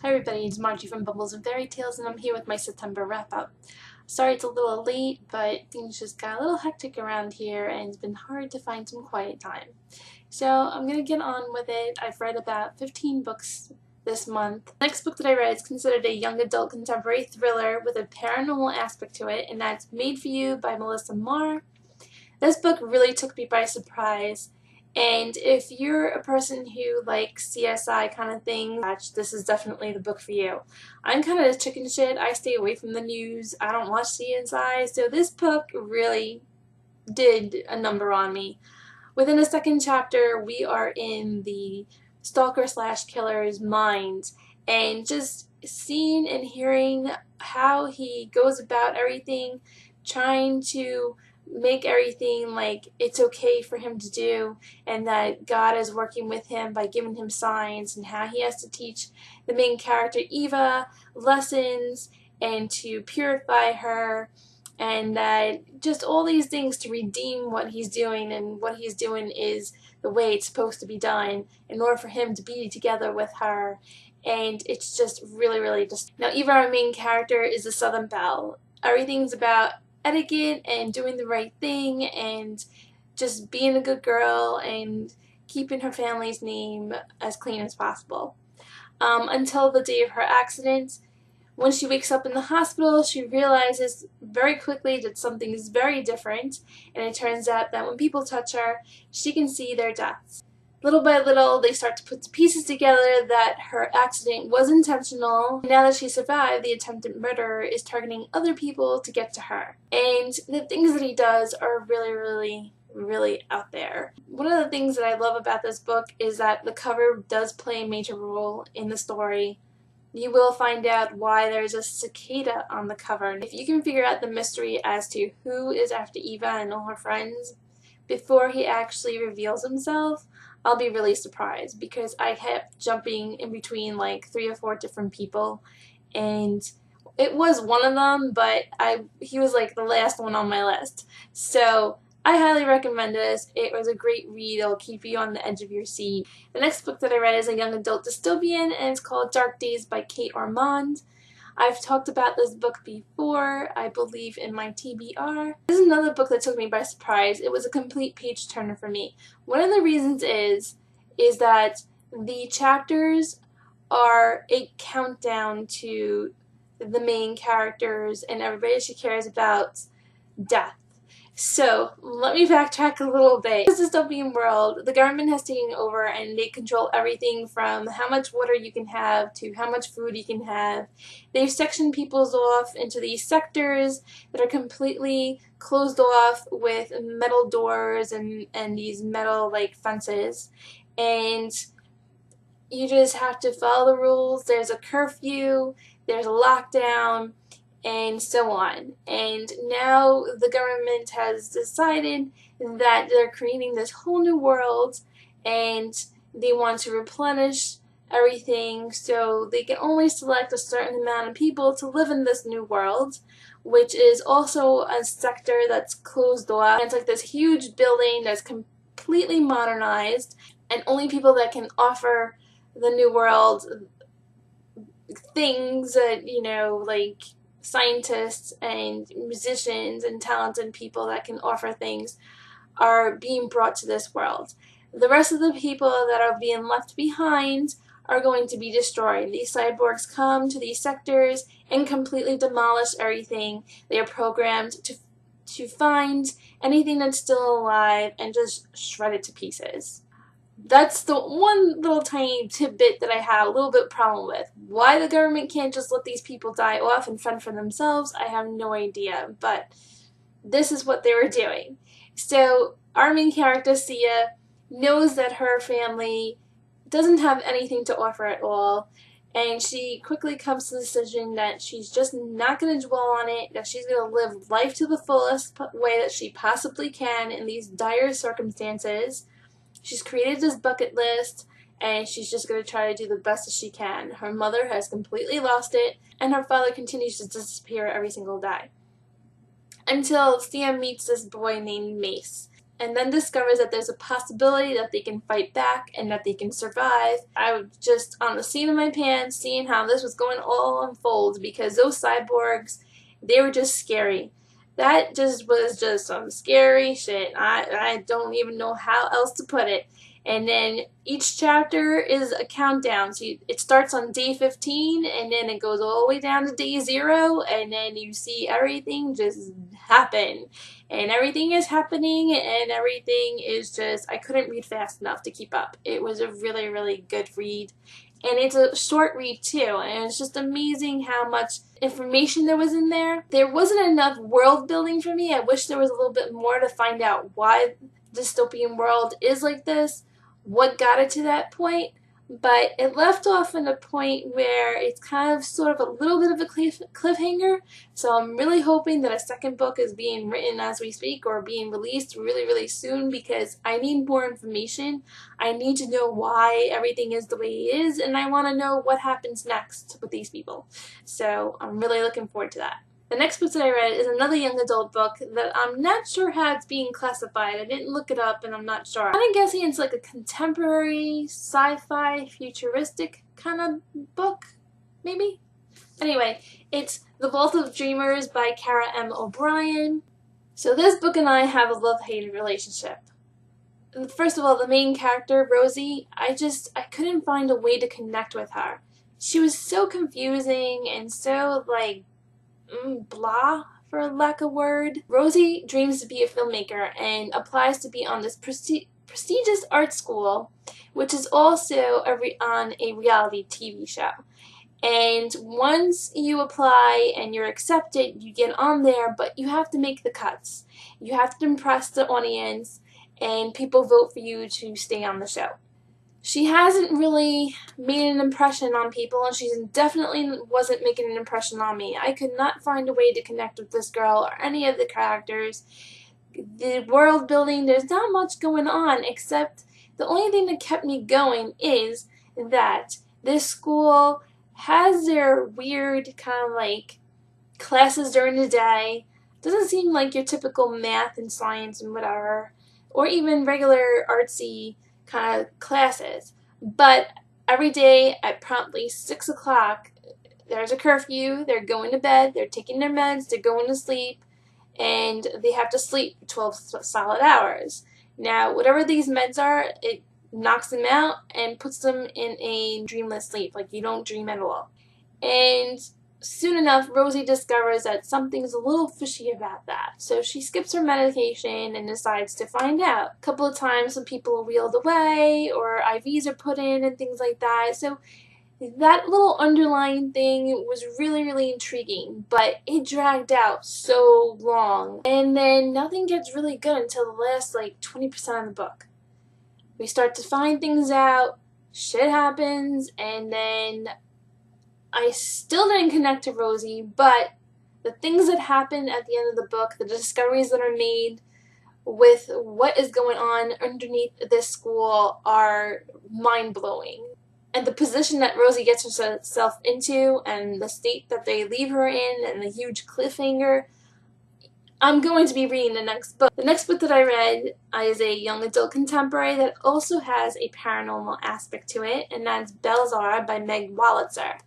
Hi everybody, it's Margie from Bubbles and Fairy Tales, and I'm here with my September wrap-up. Sorry it's a little late, but things just got a little hectic around here and it's been hard to find some quiet time. So I'm going to get on with it. I've read about 15 books this month. The next book that I read is considered a young adult contemporary thriller with a paranormal aspect to it, and that's Made for You by Marr. This book really took me by surprise. And if you're a person who likes CSI kind of thing, this is definitely the book for you. I'm kind of chicken shit. I stay away from the news. I don't watch CSI, so this book really did a number on me. Within the second chapter, we are in the stalker/killer's mind, and just seeing and hearing how he goes about everything, trying to make everything like it's okay for him to do, and that God is working with him by giving him signs, and how he has to teach the main character Eva lessons and to purify her, and that just all these things to redeem what he's doing, and what he's doing is the way it's supposed to be done in order for him to be together with her. And it's just really just now Eva, our main character, is a Southern belle. Everything's about etiquette and doing the right thing and just being a good girl and keeping her family's name as clean as possible. Until the day of her accident. When she wakes up in the hospital, she realizes very quickly that something is very different, and it turns out that when people touch her, she can see their deaths. Little by little, they start to put the pieces together that her accident was intentional. Now that she survived, the attempted murderer is targeting other people to get to her. And the things that he does are really out there. One of the things that I love about this book is that the cover does play a major role in the story. You will find out why there's a cicada on the cover. And if you can figure out the mystery as to who is after Eva and all her friends before he actually reveals himself, I'll be really surprised, because I kept jumping in between like 3 or 4 different people, and it was one of them, but he was like the last one on my list. So I highly recommend this. It was a great read. It'll keep you on the edge of your seat. The next book that I read is a young adult dystopian, and it's called Dark Days by Ormand. I've talked about this book before, I believe, in my TBR. This is another book that took me by surprise. It was a complete page turner for me. One of the reasons is that the chapters are a countdown to the main characters and everybody she cares about death. So, let me backtrack a little bit. In this dystopian world, the government has taken over and they control everything from how much water you can have to how much food you can have. They've sectioned peoples off into these sectors that are completely closed off with metal doors and these metal like fences. And you just have to follow the rules. There's a curfew, there's a lockdown, and so on. And now the government has decided that they're creating this whole new world, and they want to replenish everything, so they can only select a certain amount of people to live in this new world, which is also a sector that's closed off. And it's like this huge building that's completely modernized, and only people that can offer the new world things that, you know, like scientists and musicians and talented people that can offer things are being brought to this world. The rest of the people that are being left behind are going to be destroyed. These cyborgs come to these sectors and completely demolish everything. They are programmed to find anything that's still alive and just shred it to pieces. That's the one little tiny tidbit that I have a little bit problem with. Why the government can't just let these people die off and fend for themselves, I have no idea, but this is what they were doing. So our main character, Sia, knows that her family doesn't have anything to offer at all, and she quickly comes to the decision that she's just not going to dwell on it, that she's going to live life to the fullest way that she possibly can in these dire circumstances. She's created this bucket list, and she's just going to try to do the best as she can. Her mother has completely lost it, and her father continues to disappear every single day. Until Sia meets this boy named Mace. and then discovers that there's a possibility that they can fight back and that they can survive. I was just on the seat of my pants seeing how this was going to all unfold, because those cyborgs, they were just scary. That just was just some scary shit. I don't even know how else to put it. And then each chapter is a countdown. So it starts on day 15, and then it goes all the way down to day 0, and then you see everything just happen. And everything is happening, and everything is just, I couldn't read fast enough to keep up. It was a really, really good read. And it's a short read too, and it's just amazing how much information there was in there. There wasn't enough world building for me. I wish there was a little bit more to find out why the dystopian world is like this, what got it to that point, but it left off in a point where it's kind of sort of a little bit of a cliffhanger. So I'm really hoping that a second book is being written as we speak, or being released really, really soon, because I need more information. I need to know why everything is the way it is, and I want to know what happens next with these people. So I'm really looking forward to that. The next book that I read is another young adult book that I'm not sure how it's being classified. I didn't look it up, and I'm not sure. I'm guessing it's like a contemporary, sci-fi, futuristic kind of book, maybe? Anyway, it's The Vault of Dreamers by Caragh M. O'Brien. So this book and I have a love-hate relationship. First of all, the main character, Rosie, I couldn't find a way to connect with her. She was so confusing and so, like, blah, for lack of a word. Rosie dreams to be a filmmaker and applies to be on this prestigious art school, which is also on a reality TV show. And once you apply and you're accepted, you get on there, but you have to make the cuts. You have to impress the audience, and people vote for you to stay on the show. She hasn't really made an impression on people, and she definitely wasn't making an impression on me. I could not find a way to connect with this girl or any of the characters. The world building, there's not much going on, except the only thing that kept me going is that this school has their weird kind of like classes during the day. Doesn't seem like your typical math and science and whatever, or even regular artsy kind of classes. But every day at promptly 6 o'clock, there's a curfew, they're going to bed, they're taking their meds, they're going to sleep, and they have to sleep for 12 solid hours. Now, whatever these meds are, it knocks them out and puts them in a dreamless sleep, like you don't dream at all. And soon enough, Rosie discovers that something's a little fishy about that. So she skips her medication and decides to find out. A couple of times some people are wheeled away or IVs are put in and things like that. So that little underlying thing was really, really intriguing, but it dragged out so long. And then nothing gets really good until the last like 20% of the book. We start to find things out, shit happens, and then I still didn't connect to Rosie, but the things that happen at the end of the book, the discoveries that are made with what is going on underneath this school are mind-blowing. And the position that Rosie gets herself into and the state that they leave her in and the huge cliffhanger, I'm going to be reading the next book. The next book that I read is a young adult contemporary that also has a paranormal aspect to it, and that's Belzhar by Meg Wolitzer.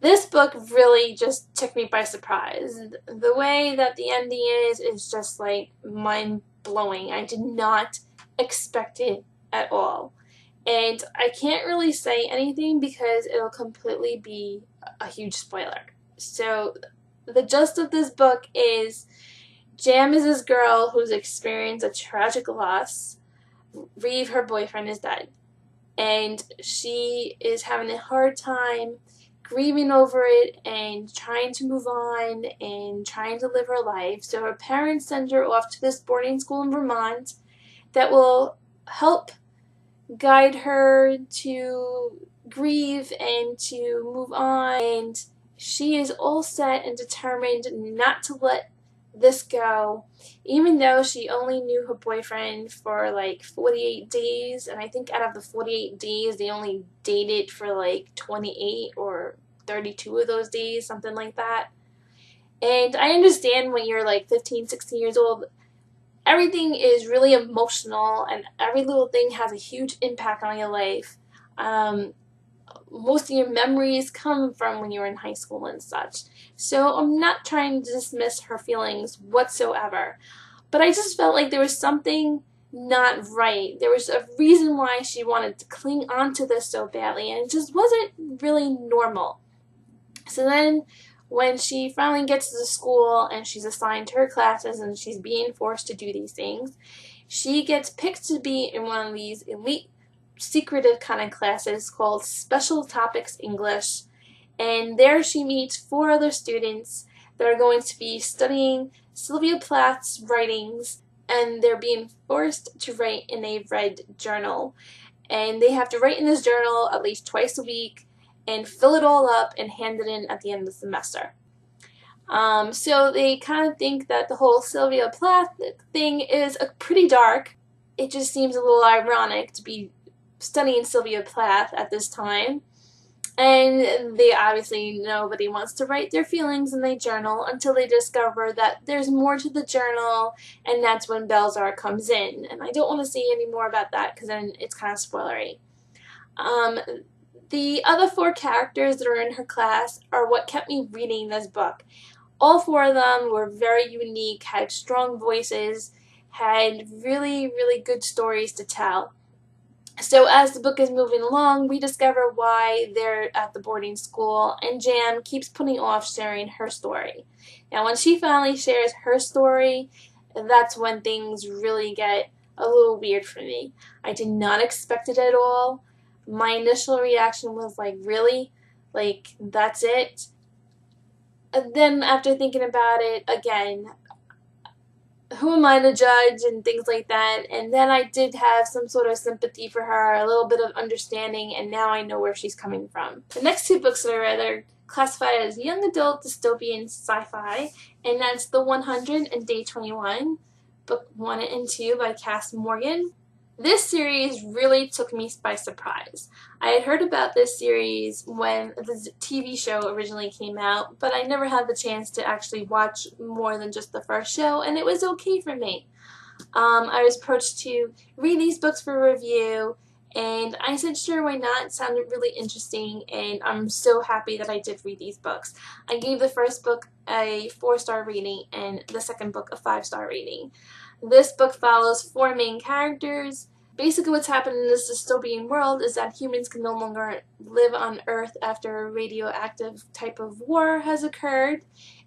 This book really just took me by surprise. The way that the ending is just like mind-blowing. I did not expect it at all. And I can't really say anything because it'll completely be a huge spoiler. So the gist of this book is Jam is this girl who's experienced a tragic loss. Reeve, her boyfriend, is dead. And she is having a hard time grieving over it and trying to move on and trying to live her life. So her parents send her off to this boarding school in Vermont that will help guide her to grieve and to move on. And she is all set and determined not to let this go, even though she only knew her boyfriend for like 48 days, and I think out of the 48 days they only dated for like 28 or 32 of those days, something like that. And I understand when you're like 15, 16 years old, everything is really emotional and every little thing has a huge impact on your life. Most of your memories come from when you were in high school and such. So I'm not trying to dismiss her feelings whatsoever. But I just felt like there was something not right. There was a reason why she wanted to cling on to this so badly, and it just wasn't really normal. So then when she finally gets to the school and she's assigned to her classes and she's being forced to do these things, she gets picked to be in one of these elite secretive kind of classes called Special Topics English, and there she meets 4 other students that are going to be studying Sylvia Plath's writings, and they're being forced to write in a red journal, and they have to write in this journal at least twice a week and fill it all up and hand it in at the end of the semester. So they kind of think that the whole Sylvia Plath thing is pretty dark. It just seems a little ironic to be studying Sylvia Plath at this time. And they obviously, nobody wants to write their feelings in their journal until they discover that there's more to the journal, and that's when Belzhar comes in. And I don't want to say any more about that because then it's kind of spoilery. The other 4 characters that are in her class are what kept me reading this book. All 4 of them were very unique, had strong voices, had really, really good stories to tell. So as the book is moving along, we discover why they're at the boarding school, and Jam keeps putting off sharing her story. Now when she finally shares her story, that's when things really get a little weird for me. I did not expect it at all. My initial reaction was like, really? Like, that's it? And then after thinking about it again, who am I to judge and things like that? And then I did have some sort of sympathy for her, a little bit of understanding, and now I know where she's coming from. The next 2 books that I read are classified as young adult dystopian sci-fi, and that's The 100 and Day 21, book 1 and 2 by Kass Morgan. This series really took me by surprise. I had heard about this series when the TV show originally came out, but I never had the chance to actually watch more than just the first show, and it was okay for me. I was approached to read these books for review, and I said sure, why not? It sounded really interesting, and I'm so happy that I did read these books. I gave the first book a 4-star rating and the second book a 5-star rating. This book follows 4 main characters. Basically what's happened in this dystopian world is that humans can no longer live on Earth after a radioactive type of war has occurred,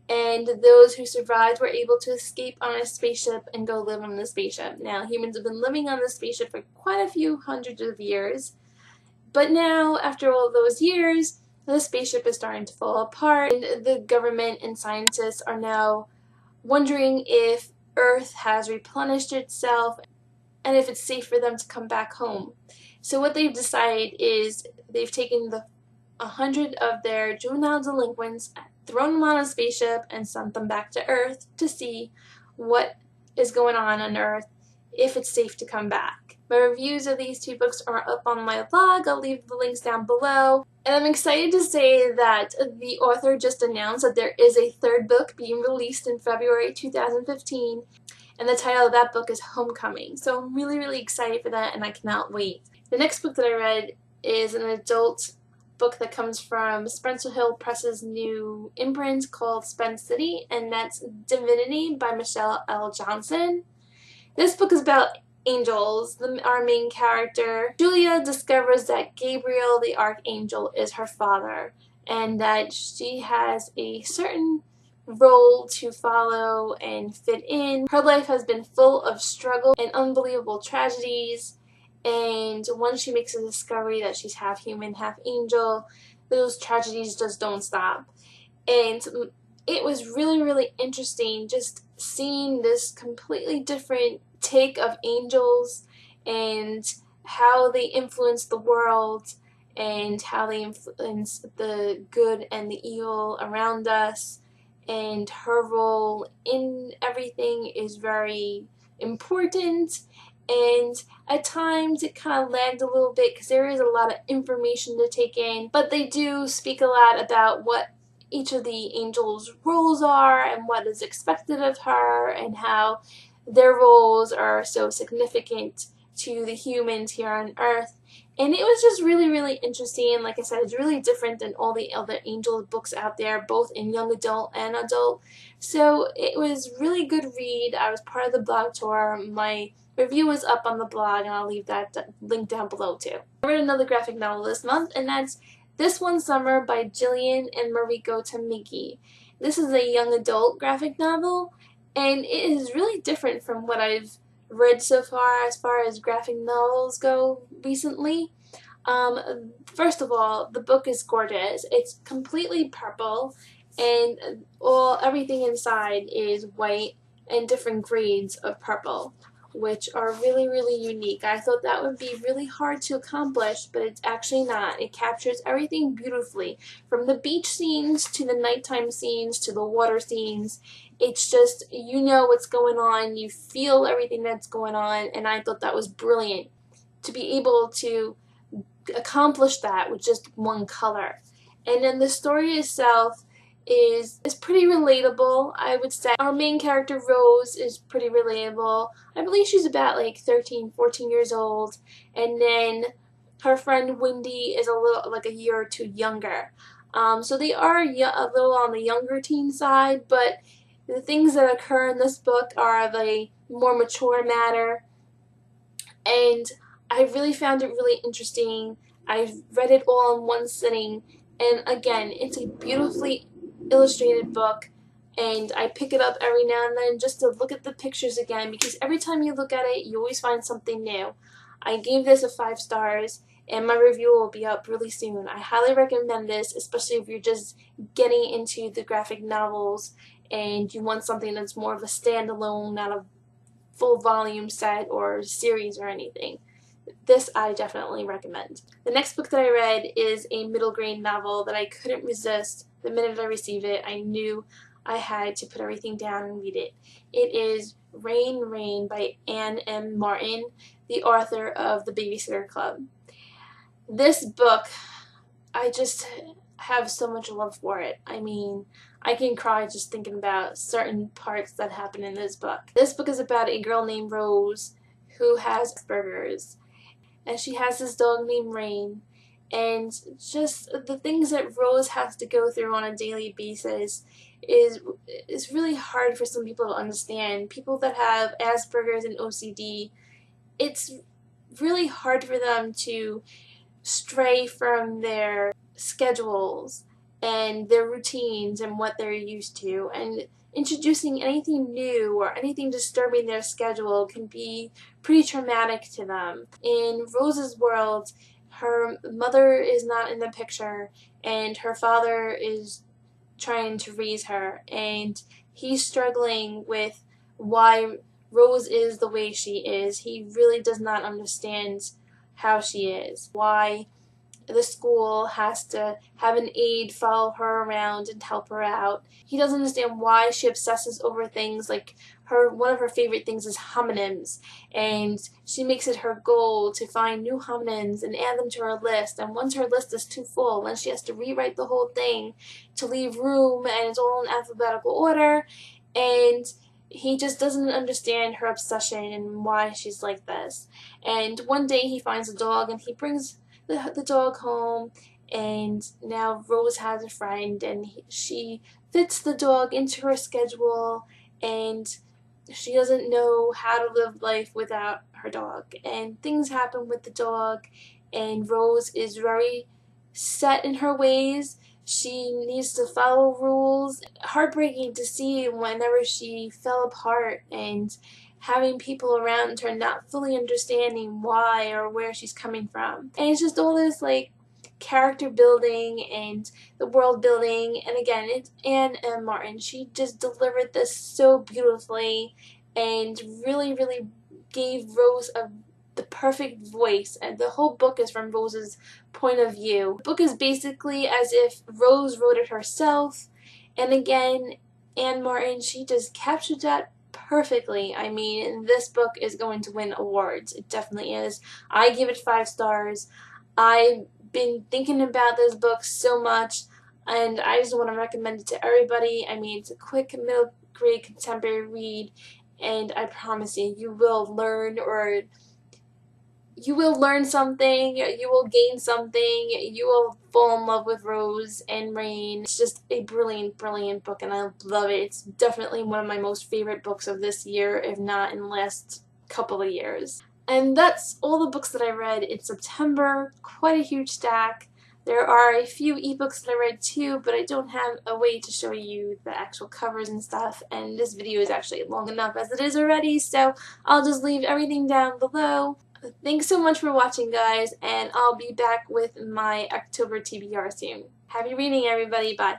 and those who survived were able to escape on a spaceship and go live on the spaceship. Now, humans have been living on the spaceship for quite a few hundreds of years, but now, after all those years, the spaceship is starting to fall apart, and the government and scientists are now wondering if Earth has replenished itself and if it's safe for them to come back home. So what they've decided is they've taken 100 of their juvenile delinquents, thrown them on a spaceship, and sent them back to Earth to see what is going on Earth, if it's safe to come back. My reviews of these 2 books are up on my blog. I'll leave the links down below. And I'm excited to say that the author just announced that there is a 3rd book being released in February 2015. And the title of that book is Homecoming. So I'm really, really excited for that, and I cannot wait. The next book that I read is an adult book that comes from Spencer Hill Press's new imprint called Spend City, and that's Divinity by Michelle L. Johnson. This book is about angels. Our main character, Julia, discovers that Gabriel, the archangel, is her father, and that she has a certain role to follow and fit in. Her life has been full of struggle and unbelievable tragedies, and once she makes a discovery that she's half human, half angel, those tragedies just don't stop. And it was really, really interesting just seeing this completely different take of angels and how they influence the world and how they influence the good and the evil around us. And her role in everything is very important, and at times it kind of lagged a little bit because there is a lot of information to take in, but they do speak a lot about what each of the angels' roles are and what is expected of her, and how their roles are so significant to the humans here on Earth. And it was just really, really interesting. Like I said, it's really different than all the other Angel books out there, both in young adult and adult. So it was really good read. I was part of the blog tour. My review is up on the blog, and I'll leave that link down below too. I read another graphic novel this month, and that's This One Summer by Jillian and Mariko Tamaki. This is a young adult graphic novel, and it is really different from what I've read so far as graphic novels go recently. First of all, the book is gorgeous. It's completely purple, and everything inside is white and different grades of purple, which are really, really unique. I thought that would be really hard to accomplish, but it's actually not. It captures everything beautifully, from the beach scenes to the nighttime scenes to the water scenes. It's just, you know what's going on, you feel everything that's going on, and I thought that was brilliant to be able to accomplish that with just one color. And then the story itself is pretty relatable, I would say. Our main character, Rose, is pretty relatable. I believe she's about like 13, 14 years old. And then her friend Wendy is like a year or two younger. So they are a little on the younger teen side, but the things that occur in this book are of a more mature matter. And I really found it really interesting. I've read it all in one sitting. And again, it's a beautifully illustrated book, and I pick it up every now and then just to look at the pictures again, because every time you look at it, you always find something new. I gave this a 5 stars, and my review will be up really soon. I highly recommend this, especially if you're just getting into the graphic novels and you want something that's more of a standalone, not a full volume set or series or anything. This I definitely recommend. The next book that I read is a middle grade novel that I couldn't resist. The minute I received it, I knew I had to put everything down and read it. It is Rain, Rain by Anne M. Martin, the author of The Babysitter Club. This book, I just have so much love for it. I mean, I can cry just thinking about certain parts that happen in this book. This book is about a girl named Rose who has Asperger's, and she has this dog named Rain, and just the things that Rose has to go through on a daily basis is really hard for some people to understand. People that have Asperger's and OCD, it's really hard for them to stray from their schedules and their routines and what they're used to, and introducing anything new or anything disturbing their schedule can be pretty traumatic to them. In Rose's world, her mother is not in the picture, and her father is trying to raise her, and he's struggling with why Rose is the way she is. He really does not understand how she is, why the school has to have an aide follow her around and help her out. He doesn't understand why she obsesses over things like one of her favorite things is homonyms, and she makes it her goal to find new homonyms and add them to her list, and once her list is too full, then she has to rewrite the whole thing to leave room, and it's all in alphabetical order, and he just doesn't understand her obsession and why she's like this. And one day he finds a dog, and he brings the dog home, and now Rose has a friend, and she fits the dog into her schedule, and she doesn't know how to live life without her dog, and things happen with the dog, and Rose is very set in her ways. She needs to follow rules. Heartbreaking to see whenever she fell apart, and having people around her not fully understanding why or where she's coming from. And it's just all this like character building and the world building, and again, it's Anne M. Martin. She just delivered this so beautifully and really, really gave Rose the perfect voice, and the whole book is from Rose's point of view. The book is basically as if Rose wrote it herself, and again, Anne Martin, she just captured that perfectly. I mean, this book is going to win awards. It definitely is. I give it 5 stars. I've been thinking about this book so much, and I just want to recommend it to everybody. I mean, it's a quick middle grade contemporary read, and I promise you, you will learn something, you will gain something, you will fall in love with Rose and Rain. It's just a brilliant, brilliant book, and I love it. It's definitely one of my most favorite books of this year, if not in the last couple of years. And that's all the books that I read in September. Quite a huge stack. There are a few ebooks that I read too, but I don't have a way to show you the actual covers and stuff, and this video is actually long enough as it is already, so I'll just leave everything down below. Thanks so much for watching, guys, and I'll be back with my October TBR soon. Happy reading, everybody. Bye.